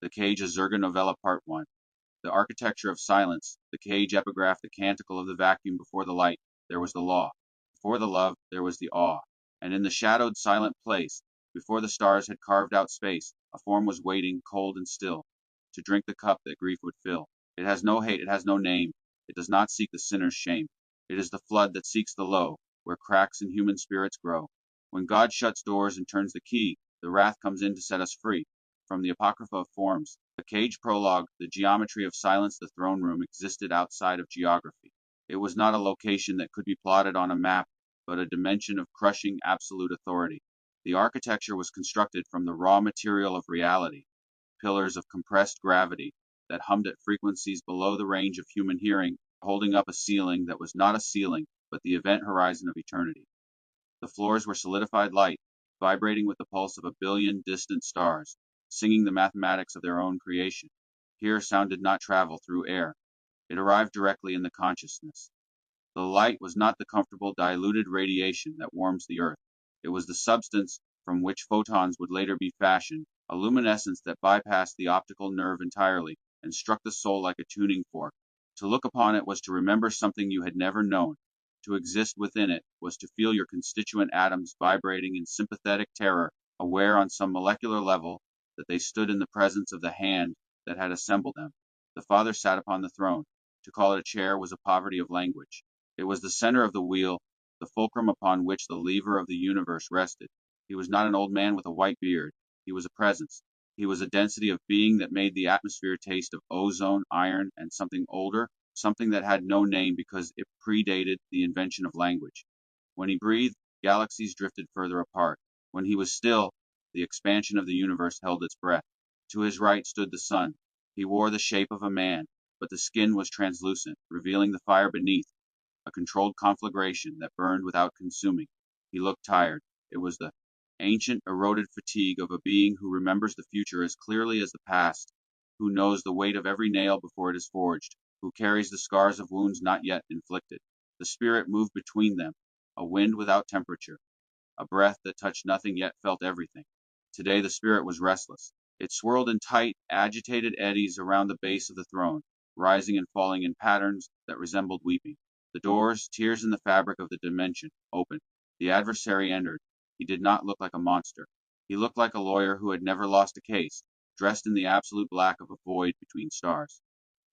The Cage, a Zerga novella, Part 1. The architecture of silence. The Cage epigraph, the canticle of the vacuum. Before the light, there was the law. Before the love, there was the awe. And in the shadowed, silent place, before the stars had carved out space, a form was waiting, cold and still, to drink the cup that grief would fill. It has no hate, it has no name. It does not seek the sinner's shame. It is the flood that seeks the low, where cracks in human spirits grow. When God shuts doors and turns the key, the wrath comes in to set us free. From the apocrypha of forms, the Cage prologue, the geometry of silence, the throne room existed outside of geography. It was not a location that could be plotted on a map, but a dimension of crushing absolute authority. The architecture was constructed from the raw material of reality, pillars of compressed gravity that hummed at frequencies below the range of human hearing, holding up a ceiling that was not a ceiling, but the event horizon of eternity. The floors were solidified light, vibrating with the pulse of a billion distant stars, singing the mathematics of their own creation. Here sound did not travel through air. It arrived directly in the consciousness. The light was not the comfortable diluted radiation that warms the earth. It was the substance from which photons would later be fashioned, a luminescence that bypassed the optical nerve entirely and struck the soul like a tuning fork. To look upon it was to remember something you had never known. To exist within it was to feel your constituent atoms vibrating in sympathetic terror, aware on some molecular level that they stood in the presence of the hand that had assembled them. The Father sat upon the throne. To call it a chair was a poverty of language. It was the center of the wheel, the fulcrum upon which the lever of the universe rested. He was not an old man with a white beard. He was a presence. He was a density of being that made the atmosphere taste of ozone, iron, and something older, something that had no name because it predated the invention of language. When he breathed, galaxies drifted further apart. When he was still, the expansion of the universe held its breath. To his right stood the sun. He wore the shape of a man, but the skin was translucent, revealing the fire beneath, a controlled conflagration that burned without consuming. He looked tired. It was the ancient, eroded fatigue of a being who remembers the future as clearly as the past, who knows the weight of every nail before it is forged, who carries the scars of wounds not yet inflicted. The spirit moved between them, a wind without temperature, a breath that touched nothing yet felt everything. Today the spirit was restless. It swirled in tight, agitated eddies around the base of the throne, rising and falling in patterns that resembled weeping. The doors, tears in the fabric of the dimension, opened. The adversary entered. He did not look like a monster. He looked like a lawyer who had never lost a case, dressed in the absolute black of a void between stars.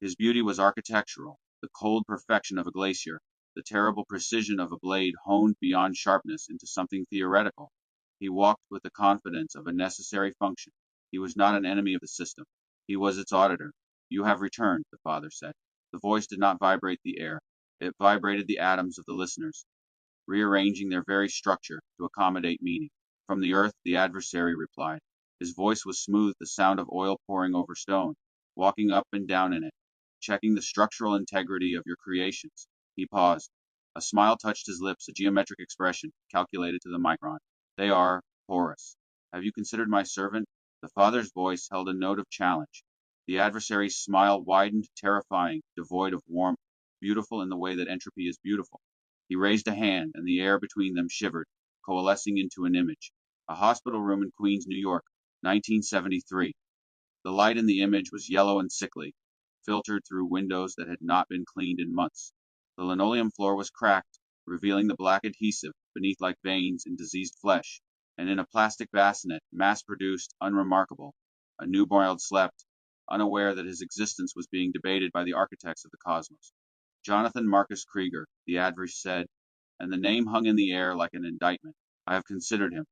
His beauty was architectural, the cold perfection of a glacier, the terrible precision of a blade honed beyond sharpness into something theoretical. He walked with the confidence of a necessary function. He was not an enemy of the system. He was its auditor. You have returned, the Father said. The voice did not vibrate the air. It vibrated the atoms of the listeners, rearranging their very structure to accommodate meaning. From the earth, the adversary replied. His voice was smooth, the sound of oil pouring over stone, walking up and down in it, checking the structural integrity of your creations. He paused. A smile touched his lips, a geometric expression, calculated to the micron. They are porous. Have you considered my servant? The Father's voice held a note of challenge. The adversary's smile widened, terrifying, devoid of warmth, beautiful in the way that entropy is beautiful. He raised a hand, and the air between them shivered, coalescing into an image. A hospital room in Queens, New York, 1973. The light in the image was yellow and sickly, filtered through windows that had not been cleaned in months. The linoleum floor was cracked, revealing the black adhesive beneath like veins in diseased flesh, and in a plastic bassinet, mass-produced, unremarkable, a newborn slept, unaware that his existence was being debated by the architects of the cosmos. Jonathan Marcus Krieger, the adversary said, and the name hung in the air like an indictment. I have considered him.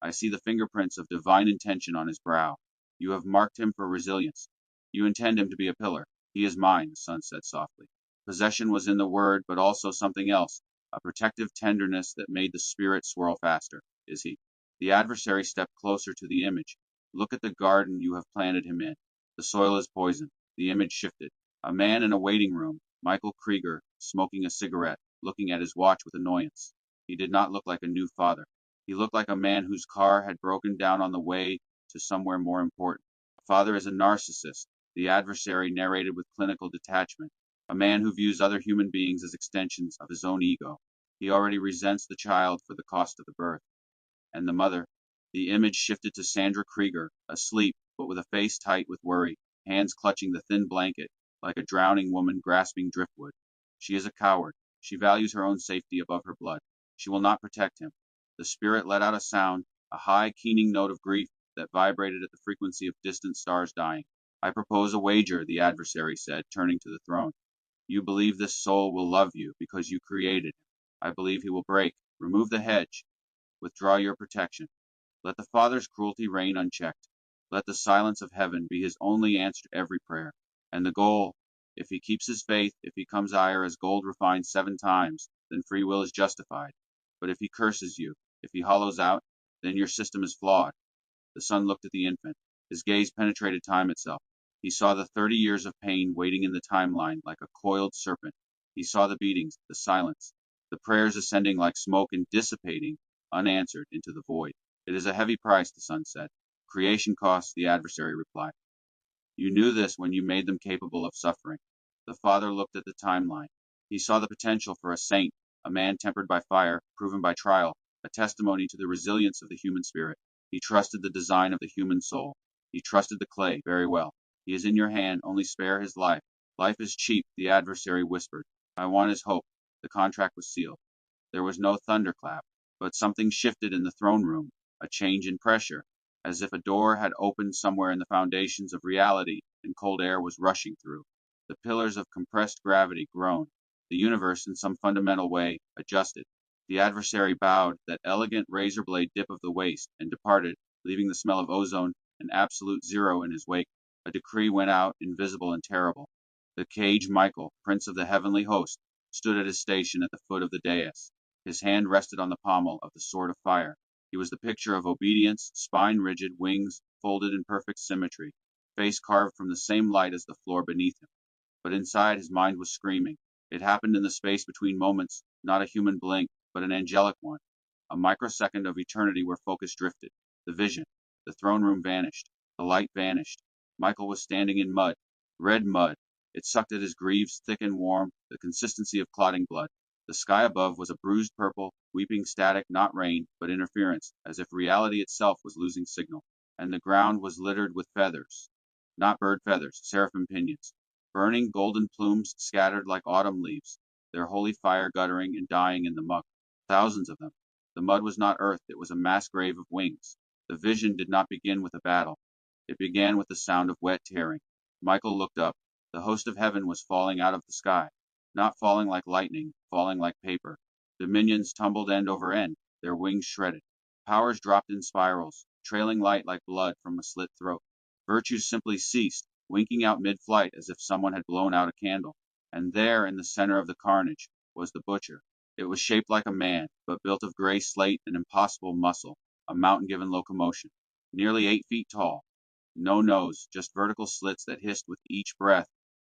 I see the fingerprints of divine intention on his brow. You have marked him for resilience. You intend him to be a pillar. He is mine, the son said softly. Possession was in the word, but also something else, a protective tenderness that made the spirit swirl faster. Is he? The adversary stepped closer to the image. Look at the garden you have planted him in. The soil is poison. The image shifted. A man in a waiting room, Michael Krieger, smoking a cigarette, looking at his watch with annoyance. He did not look like a new father. He looked like a man whose car had broken down on the way to somewhere more important. A father is a narcissist, the adversary narrated with clinical detachment. A man who views other human beings as extensions of his own ego. He already resents the child for the cost of the birth. And the mother. The image shifted to Sandra Krieger, asleep, but with a face tight with worry, hands clutching the thin blanket, like a drowning woman grasping driftwood. She is a coward. She values her own safety above her blood. She will not protect him. The spirit let out a sound, a high, keening note of grief that vibrated at the frequency of distant stars dying. I propose a wager, the adversary said, turning to the throne. You believe this soul will love you because you created him. I believe he will break. Remove the hedge. Withdraw your protection. Let the Father's cruelty reign unchecked. Let the silence of heaven be his only answer to every prayer. And the goal, if he keeps his faith, if he comes higher as gold refined 7 times, then free will is justified. But if he curses you, if he hollows out, then your system is flawed. The son looked at the infant. His gaze penetrated time itself. He saw the 30 years of pain waiting in the timeline like a coiled serpent. He saw the beatings, the silence, the prayers ascending like smoke and dissipating, unanswered, into the void. It is a heavy price, the son said. Creation costs, the adversary replied. You knew this when you made them capable of suffering. The father looked at the timeline. He saw the potential for a saint, a man tempered by fire, proven by trial, a testimony to the resilience of the human spirit. He trusted the design of the human soul. He trusted the clay very well. He is in your hand, only spare his life. Life is cheap, the adversary whispered. I want his hope. The contract was sealed. There was no thunderclap, but something shifted in the throne room, a change in pressure, as if a door had opened somewhere in the foundations of reality and cold air was rushing through. The pillars of compressed gravity groaned. The universe, in some fundamental way, adjusted. The adversary bowed that elegant razor blade dip of the waist and departed, leaving the smell of ozone and absolute zero in his wake. A decree went out, invisible and terrible. The cage Michael, prince of the heavenly host, stood at his station at the foot of the dais. His hand rested on the pommel of the sword of fire. He was the picture of obedience, spine rigid, wings folded in perfect symmetry, face carved from the same light as the floor beneath him. But inside his mind was screaming. It happened in the space between moments, not a human blink, but an angelic one. A microsecond of eternity where focus drifted. The vision. The throne room vanished. The light vanished. Michael was standing in mud, red mud. It sucked at his greaves, thick and warm, the consistency of clotting blood. The sky above was a bruised purple, weeping static, not rain, but interference, as if reality itself was losing signal. And the ground was littered with feathers. Not bird feathers, seraphim pinions. Burning golden plumes scattered like autumn leaves, their holy fire guttering and dying in the muck. Thousands of them. The mud was not earth, it was a mass grave of wings. The vision did not begin with a battle. It began with the sound of wet tearing. Michael looked up. The host of heaven was falling out of the sky. Not falling like lightning, falling like paper. Dominions tumbled end over end, their wings shredded. Powers dropped in spirals, trailing light like blood from a slit throat. Virtues simply ceased, winking out mid-flight as if someone had blown out a candle. And there, in the center of the carnage, was the butcher. It was shaped like a man, but built of gray slate and impossible muscle, a mountain-given locomotion. Nearly 8 feet tall. No nose, just vertical slits that hissed with each breath,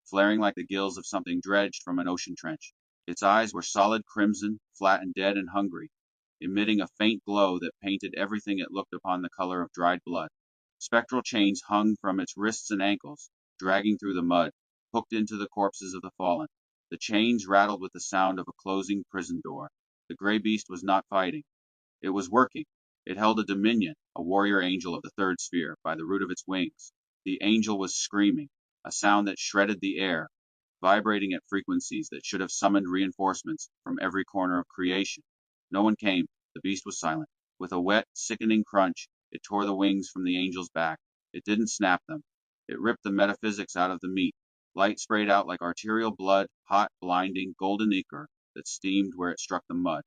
flaring like the gills of something dredged from an ocean trench. Its eyes were solid crimson, flat and dead and hungry, emitting a faint glow that painted everything it looked upon the color of dried blood. Spectral chains hung from its wrists and ankles, dragging through the mud, hooked into the corpses of the fallen. The chains rattled with the sound of a closing prison door. The gray beast was not fighting. It was working. It held a dominion, a warrior angel of the third sphere, by the root of its wings. The angel was screaming, a sound that shredded the air, vibrating at frequencies that should have summoned reinforcements from every corner of creation. No one came. The beast was silent. With a wet, sickening crunch, it tore the wings from the angel's back. It didn't snap them. It ripped the metaphysics out of the meat. Light sprayed out like arterial blood, hot, blinding, golden ichor that steamed where it struck the mud.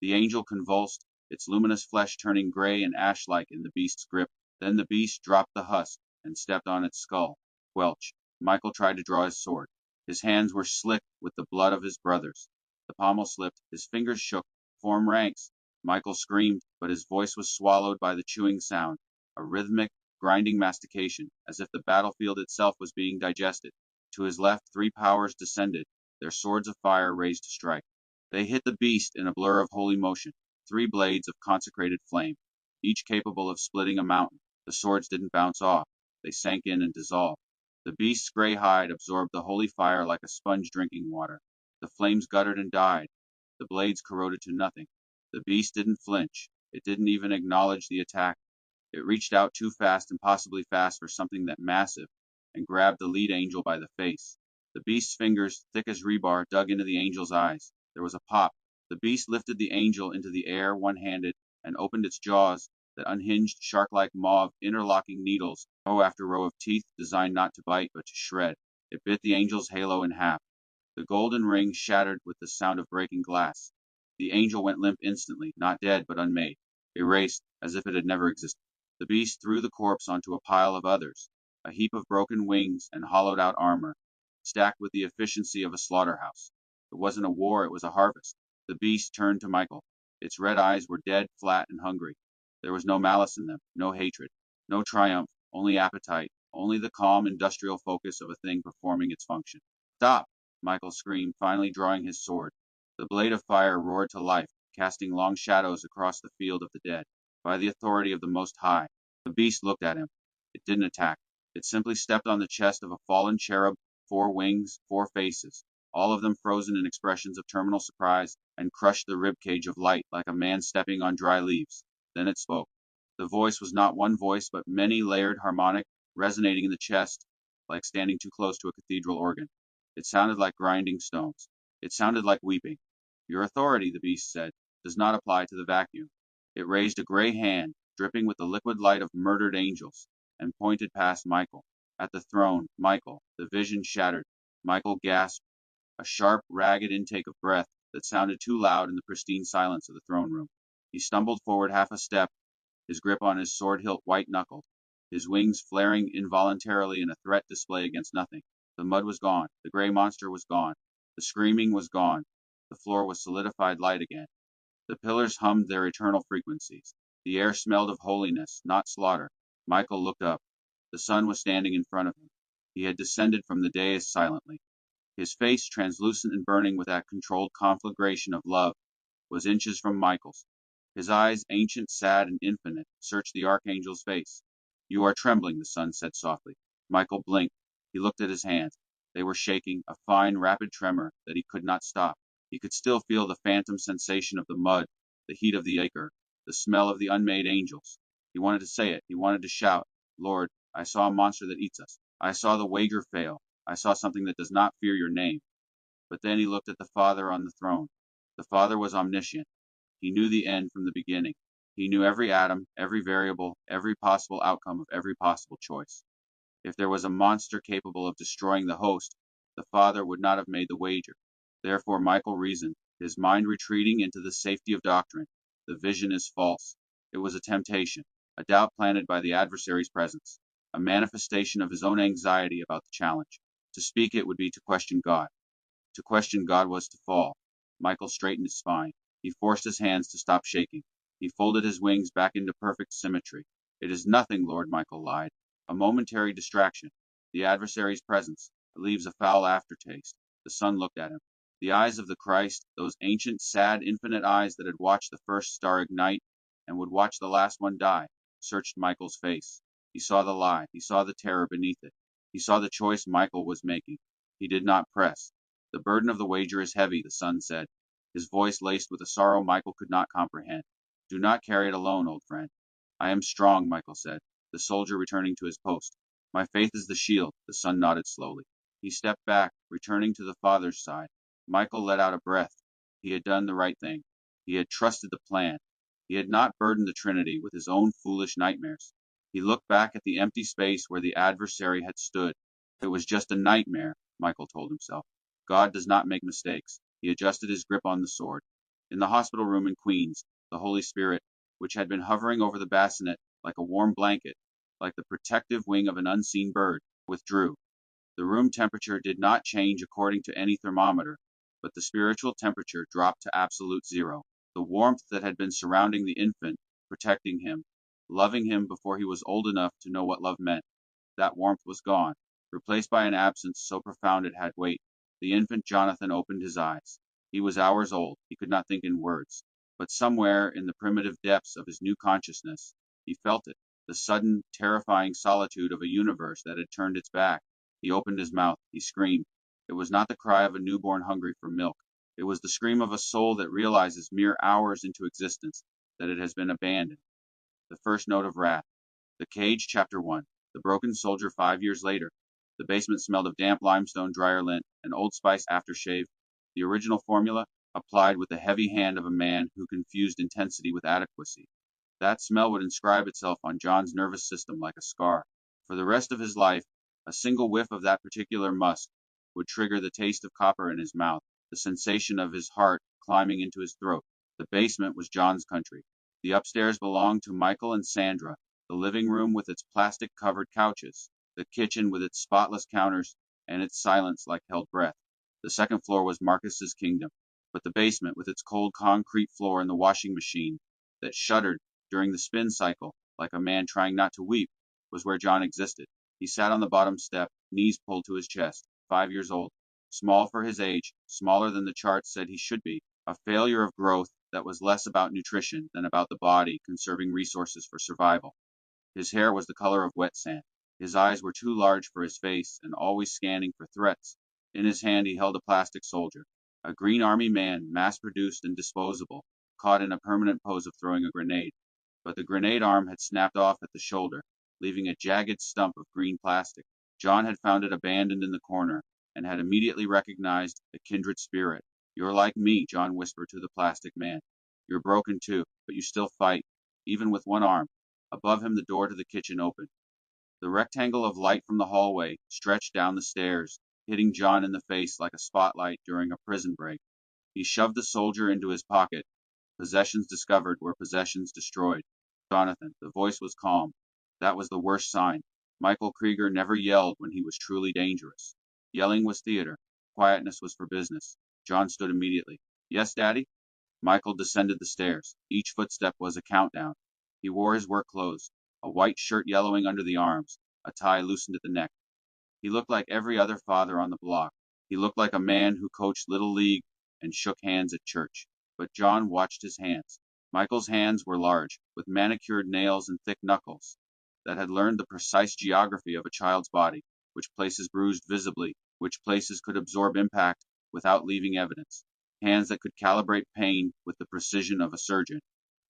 The angel convulsed, its luminous flesh turning gray and ash-like in the beast's grip. Then the beast dropped the husk and stepped on its skull. Quelch. Michael tried to draw his sword. His hands were slick with the blood of his brothers. The pommel slipped. His fingers shook. Form ranks. Michael screamed, but his voice was swallowed by the chewing sound, a rhythmic, grinding mastication, as if the battlefield itself was being digested. To his left, 3 powers descended, their swords of fire raised to strike. They hit the beast in a blur of holy motion, 3 blades of consecrated flame, each capable of splitting a mountain. The swords didn't bounce off. They sank in and dissolved. The beast's gray hide absorbed the holy fire like a sponge drinking water. The flames guttered and died. The blades corroded to nothing. The beast didn't flinch. It didn't even acknowledge the attack. It reached out too fast, impossibly fast for something that massive, and grabbed the lead angel by the face. The beast's fingers, thick as rebar, dug into the angel's eyes. There was a pop. The beast lifted the angel into the air one-handed and opened its jaws, that unhinged shark-like maw of interlocking needles, row after row of teeth designed not to bite but to shred. It bit the angel's halo in half. The golden ring shattered with the sound of breaking glass. The angel went limp instantly, not dead but unmade, erased as if it had never existed. The beast threw the corpse onto a pile of others, a heap of broken wings and hollowed out armor, stacked with the efficiency of a slaughterhouse. It wasn't a war, it was a harvest. The beast turned to Michael. Its red eyes were dead, flat, and hungry. There was no malice in them, no hatred, no triumph, only appetite, only the calm industrial focus of a thing performing its function. Stop! Michael screamed, finally drawing his sword. The blade of fire roared to life, casting long shadows across the field of the dead. By the authority of the Most High. The beast looked at him. It didn't attack. It simply stepped on the chest of a fallen cherub, 4 wings, 4 faces, all of them frozen in expressions of terminal surprise, and crushed the ribcage of light like a man stepping on dry leaves. Then it spoke. The voice was not one voice, but many layered harmonic, resonating in the chest, like standing too close to a cathedral organ. It sounded like grinding stones. It sounded like weeping. Your authority, the beast said, does not apply to the vacuum. It raised a gray hand, dripping with the liquid light of murdered angels, and pointed past Michael. At the throne, Michael, the vision shattered. Michael gasped, a sharp, ragged intake of breath that sounded too loud in the pristine silence of the throne room. He stumbled forward half a step, his grip on his sword hilt white-knuckled, his wings flaring involuntarily in a threat display against nothing. The mud was gone. The gray monster was gone. The screaming was gone. The floor was solidified light again. The pillars hummed their eternal frequencies. The air smelled of holiness, not slaughter. Michael looked up. The sun was standing in front of him. He had descended from the dais silently. His face, translucent and burning with that controlled conflagration of love, was inches from Michael's. His eyes, ancient, sad, and infinite, searched the archangel's face. You are trembling, the sun said softly. Michael blinked. He looked at his hands. They were shaking, a fine, rapid tremor that he could not stop. He could still feel the phantom sensation of the mud, the heat of the acre, the smell of the unmade angels. He wanted to say it. He wanted to shout, Lord, I saw a monster that eats us. I saw the wager fail. I saw something that does not fear your name. But then he looked at the Father on the throne. The Father was omniscient. He knew the end from the beginning. He knew every atom, every variable, every possible outcome of every possible choice. If there was a monster capable of destroying the host, the Father would not have made the wager. Therefore Michael reasoned, his mind retreating into the safety of doctrine. The vision is false. It was a temptation, a doubt planted by the adversary's presence, a manifestation of his own anxiety about the challenge. To speak it would be to question God. To question God was to fall. Michael straightened his spine. He forced his hands to stop shaking. He folded his wings back into perfect symmetry. It is nothing, Lord, Michael lied. A momentary distraction. The adversary's presence leaves a foul aftertaste. The sun looked at him. The eyes of the Christ, those ancient, sad, infinite eyes that had watched the first star ignite and would watch the last one die, searched Michael's face. He saw the lie. He saw the terror beneath it. He saw the choice Michael was making. He did not press. The burden of the wager is heavy, the sun said, his voice laced with a sorrow Michael could not comprehend. Do not carry it alone, old friend. I am strong, Michael said, the soldier returning to his post. My faith is the shield, the sun nodded slowly. He stepped back, returning to the Father's side. Michael let out a breath. He had done the right thing. He had trusted the plan. He had not burdened the Trinity with his own foolish nightmares. He looked back at the empty space where the adversary had stood. It was just a nightmare, Michael told himself. God does not make mistakes. He adjusted his grip on the sword. In the hospital room in Queens, the Holy Spirit, which had been hovering over the bassinet like a warm blanket, like the protective wing of an unseen bird, withdrew. The room temperature did not change according to any thermometer, but the spiritual temperature dropped to absolute zero. The warmth that had been surrounding the infant, protecting him, loving him before he was old enough to know what love meant, that warmth was gone, replaced by an absence so profound it had weight. The infant Jonathan opened his eyes. He was hours old. He could not think in words. But somewhere in the primitive depths of his new consciousness, he felt it, the sudden, terrifying solitude of a universe that had turned its back. He opened his mouth. He screamed. It was not the cry of a newborn hungry for milk. It was the scream of a soul that realizes mere hours into existence that it has been abandoned. The first note of wrath. The Cage, Chapter 1. The Broken Soldier 5 years later. The basement smelled of damp limestone, dryer lint, and Old Spice aftershave. The original formula, applied with the heavy hand of a man who confused intensity with adequacy. That smell would inscribe itself on John's nervous system like a scar. For the rest of his life, a single whiff of that particular musk would trigger the taste of copper in his mouth, the sensation of his heart climbing into his throat. The basement was John's country. The upstairs belonged to Michael and Sandra, the living room with its plastic-covered couches, the kitchen with its spotless counters and its silence like held breath. The second floor was Marcus's kingdom, but the basement with its cold concrete floor and the washing machine that shuddered during the spin cycle, like a man trying not to weep, was where John existed. He sat on the bottom step, knees pulled to his chest, 5 years old, small for his age, smaller than the charts said he should be, a failure of growth that was less about nutrition than about the body conserving resources for survival. His hair was the color of wet sand. His eyes were too large for his face and always scanning for threats. In his hand he held a plastic soldier, a green army man, mass-produced and disposable, caught in a permanent pose of throwing a grenade. But the grenade arm had snapped off at the shoulder, leaving a jagged stump of green plastic. John had found it abandoned in the corner, and had immediately recognized a kindred spirit. "You're like me," John whispered to the plastic man. "You're broken too, but you still fight, even with one arm." Above him the door to the kitchen opened. The rectangle of light from the hallway stretched down the stairs, hitting John in the face like a spotlight during a prison break. He shoved the soldier into his pocket. Possessions discovered were possessions destroyed. "Jonathan," the voice was calm. That was the worst sign. Michael Krieger never yelled when he was truly dangerous. Yelling was theater. Quietness was for business. John stood immediately. "Yes, Daddy?" Michael descended the stairs. Each footstep was a countdown. He wore his work clothes, a white shirt yellowing under the arms, a tie loosened at the neck. He looked like every other father on the block. He looked like a man who coached Little League and shook hands at church. But John watched his hands. Michael's hands were large, with manicured nails and thick knuckles that had learned the precise geography of a child's body, which places bruised visibly, which places could absorb impact without leaving evidence. Hands that could calibrate pain with the precision of a surgeon.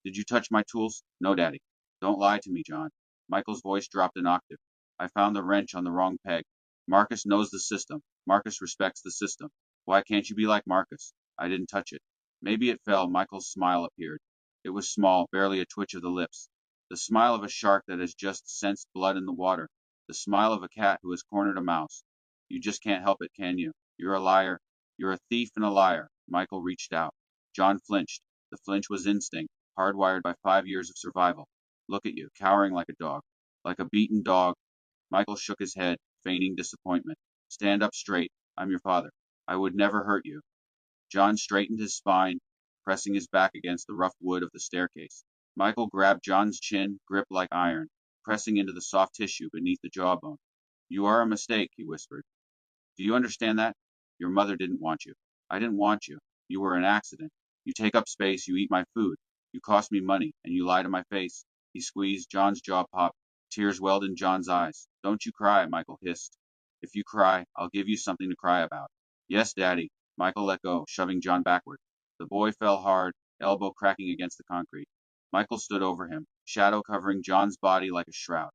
"Did you touch my tools?" "No, Daddy." "Don't lie to me, John." Michael's voice dropped an octave. "I found the wrench on the wrong peg. Marcus knows the system. Marcus respects the system. Why can't you be like Marcus?" "I didn't touch it." "Maybe it fell." Michael's smile appeared. It was small, barely a twitch of the lips. The smile of a shark that has just sensed blood in the water. The smile of a cat who has cornered a mouse. "You just can't help it, can you? You're a liar. You're a thief and a liar." Michael reached out. John flinched. The flinch was instinct, hardwired by 5 years of survival. "Look at you, cowering like a dog. Like a beaten dog." Michael shook his head, feigning disappointment. "Stand up straight. I'm your father. I would never hurt you." John straightened his spine, pressing his back against the rough wood of the staircase. Michael grabbed John's chin, gripped like iron, pressing into the soft tissue beneath the jawbone. "You are a mistake," he whispered. "Do you understand that? Your mother didn't want you. I didn't want you. You were an accident. You take up space, you eat my food. You cost me money, and you lie to my face." He squeezed. John's jaw popped. Tears welled in John's eyes. "Don't you cry," Michael hissed. "If you cry, I'll give you something to cry about." "Yes, Daddy." Michael let go, shoving John backward. The boy fell hard, elbow cracking against the concrete. Michael stood over him, shadow covering John's body like a shroud.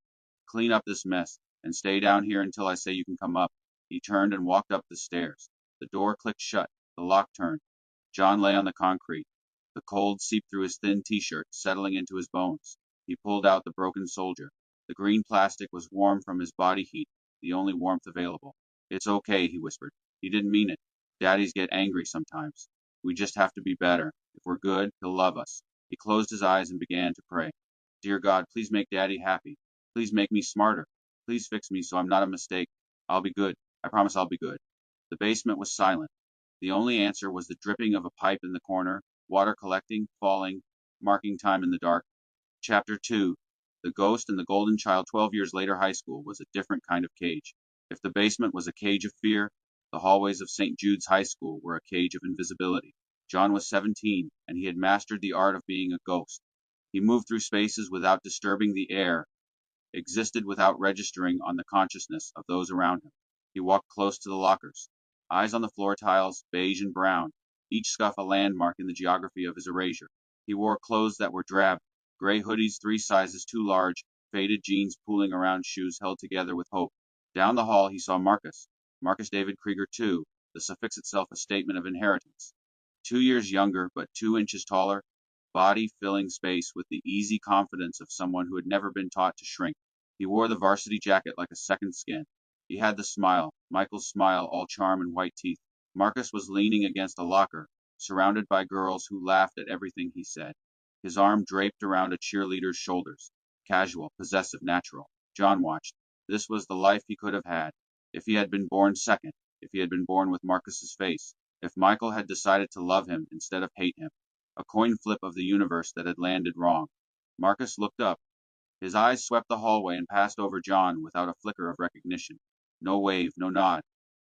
"Clean up this mess, and stay down here until I say you can come up." He turned and walked up the stairs. The door clicked shut. The lock turned. John lay on the concrete. The cold seeped through his thin t-shirt, settling into his bones. He pulled out the broken soldier. The green plastic was warm from his body heat, the only warmth available. "It's okay," he whispered. "He didn't mean it. Daddies get angry sometimes. We just have to be better. If we're good, he'll love us." He closed his eyes and began to pray. "Dear God, please make Daddy happy. Please make me smarter. Please fix me so I'm not a mistake. I'll be good. I promise I'll be good." The basement was silent. The only answer was the dripping of a pipe in the corner, water collecting, falling, marking time in the dark. Chapter 2. The Ghost and the Golden Child 12 years later high school was a different kind of cage. If the basement was a cage of fear, the hallways of St. Jude's High School were a cage of invisibility. John was 17, and he had mastered the art of being a ghost. He moved through spaces without disturbing the air, existed without registering on the consciousness of those around him. He walked close to the lockers. Eyes on the floor tiles, beige and brown, each scuff a landmark in the geography of his erasure. He wore clothes that were drab, gray hoodies 3 sizes too large, faded jeans pooling around shoes held together with hope. Down the hall he saw Marcus. Marcus David Krieger II, the suffix itself a statement of inheritance. 2 years younger, but 2 inches taller, body filling space with the easy confidence of someone who had never been taught to shrink. He wore the varsity jacket like a second skin. He had the smile, Michael's smile, all charm and white teeth. Marcus was leaning against a locker, surrounded by girls who laughed at everything he said. His arm draped around a cheerleader's shoulders. Casual, possessive, natural. John watched. This was the life he could have had. If he had been born second. If he had been born with Marcus's face. If Michael had decided to love him instead of hate him. A coin flip of the universe that had landed wrong. Marcus looked up. His eyes swept the hallway and passed over John without a flicker of recognition. No wave, no nod.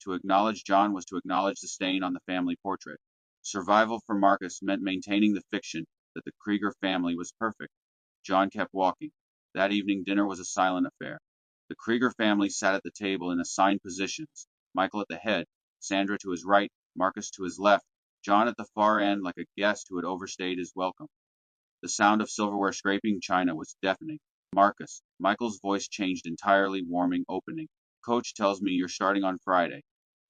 To acknowledge John was to acknowledge the stain on the family portrait. Survival for Marcus meant maintaining the fiction that the Krieger family was perfect. John kept walking. That evening dinner was a silent affair. The Krieger family sat at the table in assigned positions, Michael at the head, Sandra to his right, Marcus to his left, John at the far end like a guest who had overstayed his welcome. The sound of silverware scraping china was deafening. Marcus. Michael's voice changed entirely, warming, opening. Coach tells me you're starting on Friday.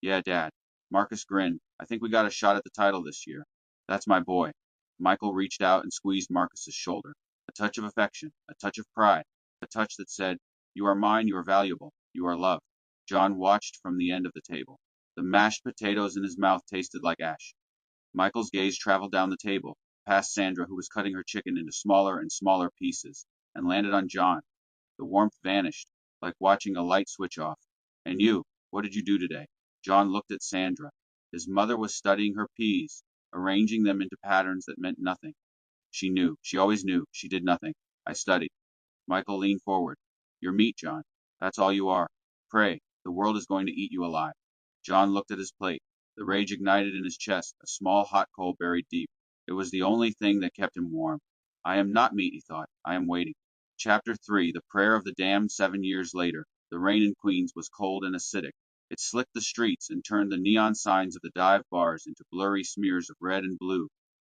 Yeah, Dad. Marcus grinned. I think we got a shot at the title this year. That's my boy. Michael reached out and squeezed Marcus's shoulder. A touch of affection, a touch of pride, a touch that said, you are mine, you are valuable, you are loved. John watched from the end of the table. The mashed potatoes in his mouth tasted like ash. Michael's gaze traveled down the table, past Sandra, who was cutting her chicken into smaller and smaller pieces, and landed on John. The warmth vanished, like watching a light switch off. And you, what did you do today? John looked at Sandra. His mother was studying her peas, arranging them into patterns that meant nothing. She knew. She always knew. She did nothing. I studied. Michael leaned forward. You're meat, John. That's all you are. Pray. The world is going to eat you alive. John looked at his plate. The rage ignited in his chest, a small hot coal buried deep. It was the only thing that kept him warm. I am not meat, he thought. I am waiting. Chapter 3. The Prayer of the Damned 7 years later. The rain in Queens was cold and acidic. It slicked the streets and turned the neon signs of the dive bars into blurry smears of red and blue.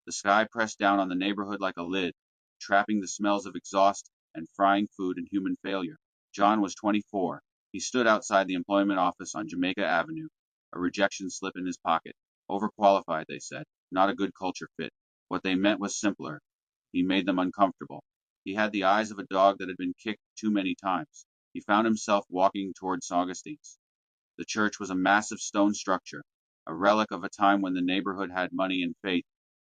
The sky pressed down on the neighborhood like a lid, trapping the smells of exhaust and frying food and human failure. John was 24. He stood outside the employment office on Jamaica Avenue, a rejection slip in his pocket. Overqualified, they said. Not a good culture fit. What they meant was simpler. He made them uncomfortable. He had the eyes of a dog that had been kicked too many times. He found himself walking toward Augustine's. The church was a massive stone structure, a relic of a time when the neighborhood had money and faith.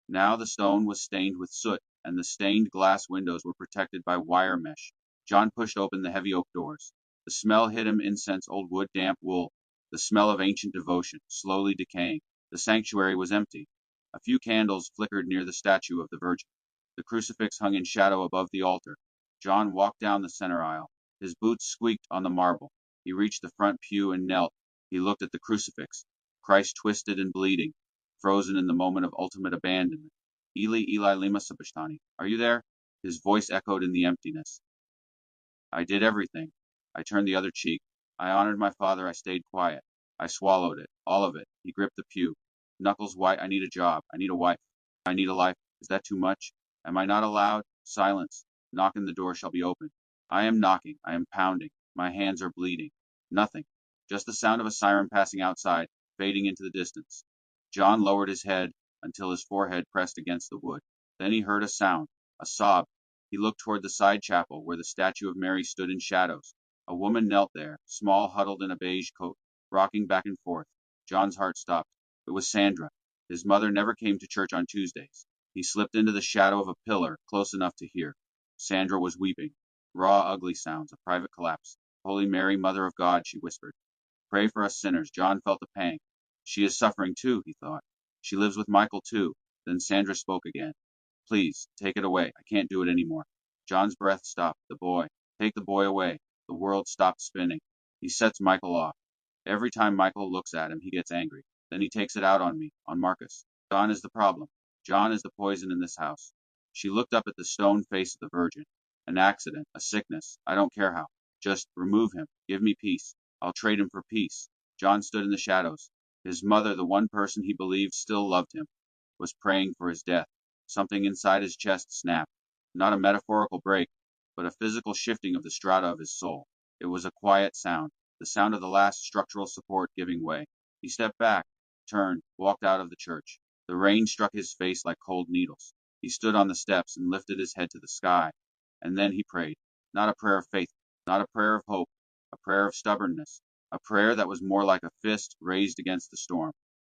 Now the stone was stained with soot, and the stained glass windows were protected by wire mesh. John pushed open the heavy oak doors. The smell hit him: incense, old wood, damp wool. The smell of ancient devotion, slowly decaying. The sanctuary was empty. A few candles flickered near the statue of the Virgin. The crucifix hung in shadow above the altar. John walked down the center aisle. His boots squeaked on the marble. He reached the front pew and knelt. He looked at the crucifix. Christ twisted and bleeding, frozen in the moment of ultimate abandonment. Eli, Eli, lema sabachthani. Are you there? His voice echoed in the emptiness. I did everything. I turned the other cheek. I honored my father. I stayed quiet. I swallowed it. All of it. He gripped the pew. Knuckles white. I need a job. I need a wife. I need a life. Is that too much? Am I not allowed? Silence. Knock and the door shall be opened. I am knocking. I am pounding. My hands are bleeding. Nothing. Just the sound of a siren passing outside, fading into the distance. John lowered his head until his forehead pressed against the wood. Then he heard a sound, a sob. He looked toward the side chapel where the statue of Mary stood in shadows. A woman knelt there, small, huddled in a beige coat, rocking back and forth. John's heart stopped. It was Sandra. His mother never came to church on Tuesdays. He slipped into the shadow of a pillar, close enough to hear. Sandra was weeping. Raw, ugly sounds, a private collapse. Holy Mary, Mother of God, she whispered. Pray for us sinners. John felt a pang. She is suffering too, he thought. She lives with Michael too. Then Sandra spoke again. Please, take it away. I can't do it anymore. John's breath stopped. The boy. Take the boy away. The world stopped spinning. He sets Michael off. Every time Michael looks at him, he gets angry. Then he takes it out on me, on Marcus. John is the problem. John is the poison in this house. She looked up at the stone face of the Virgin. An accident, a sickness, I don't care how. Just remove him. Give me peace. I'll trade him for peace. John stood in the shadows. His mother, the one person he believed still loved him, was praying for his death. Something inside his chest snapped. Not a metaphorical break. but a physical shifting of the strata of his soul. It was a quiet sound, the sound of the last structural support giving way. He stepped back, turned, walked out of the church. The rain struck his face like cold needles. He stood on the steps and lifted his head to the sky. And then he prayed. Not a prayer of faith, not a prayer of hope, a prayer of stubbornness, a prayer that was more like a fist raised against the storm.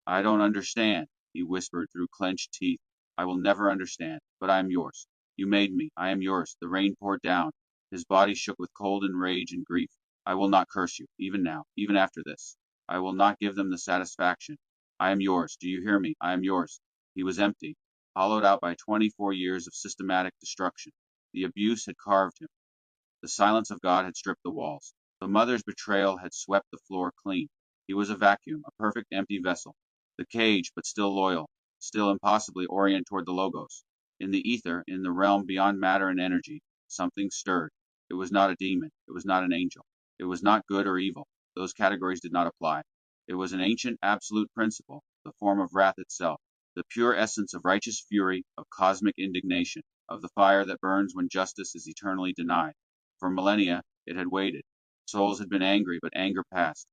I don't understand, he whispered through clenched teeth. I will never understand, but I am yours. You made me. I am yours. The rain poured down. His body shook with cold and rage and grief. I will not curse you, even now, even after this. I will not give them the satisfaction. I am yours. Do you hear me? I am yours. He was empty, hollowed out by 24 years of systematic destruction. The abuse had carved him. The silence of God had stripped the walls. The mother's betrayal had swept the floor clean. He was a vacuum, a perfect empty vessel. The cage, but still loyal, still impossibly oriented toward the logos. In the ether, in the realm beyond matter and energy, something stirred. It was not a demon. It was not an angel. It was not good or evil. Those categories did not apply. It was an ancient absolute principle, the form of wrath itself, the pure essence of righteous fury, of cosmic indignation, of the fire that burns when justice is eternally denied. For millennia it had waited. Souls had been angry, but anger passed.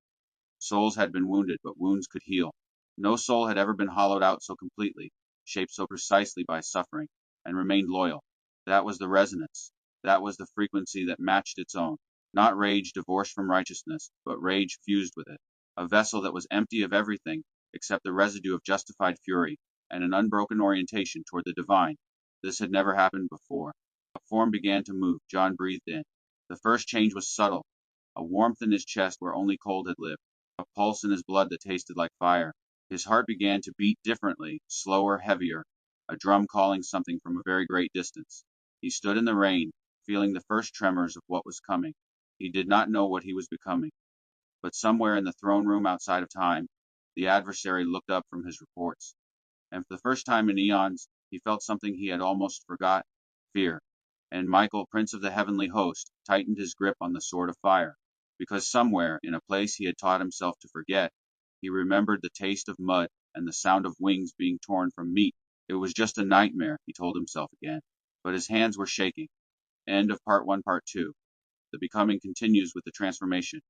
Souls had been wounded, but wounds could heal. No soul had ever been hollowed out so completely, shaped so precisely by suffering, and remained loyal. That was the resonance. That was the frequency that matched its own. Not rage divorced from righteousness, but rage fused with it. A vessel that was empty of everything except the residue of justified fury, and an unbroken orientation toward the divine. This had never happened before. A form began to move. John breathed in. The first change was subtle, a warmth in his chest where only cold had lived, a pulse in his blood that tasted like fire. His heart began to beat differently, slower, heavier, a drum calling something from a very great distance. He stood in the rain, feeling the first tremors of what was coming. He did not know what he was becoming. But somewhere in the throne room outside of time, the adversary looked up from his reports. And for the first time in eons, he felt something he had almost forgot, fear. And Michael, prince of the heavenly host, tightened his grip on the sword of fire, because somewhere, in a place he had taught himself to forget, he remembered the taste of mud and the sound of wings being torn from meat. It was just a nightmare, he told himself again, but his hands were shaking. End of part 1, part 2. The becoming continues with the transformation.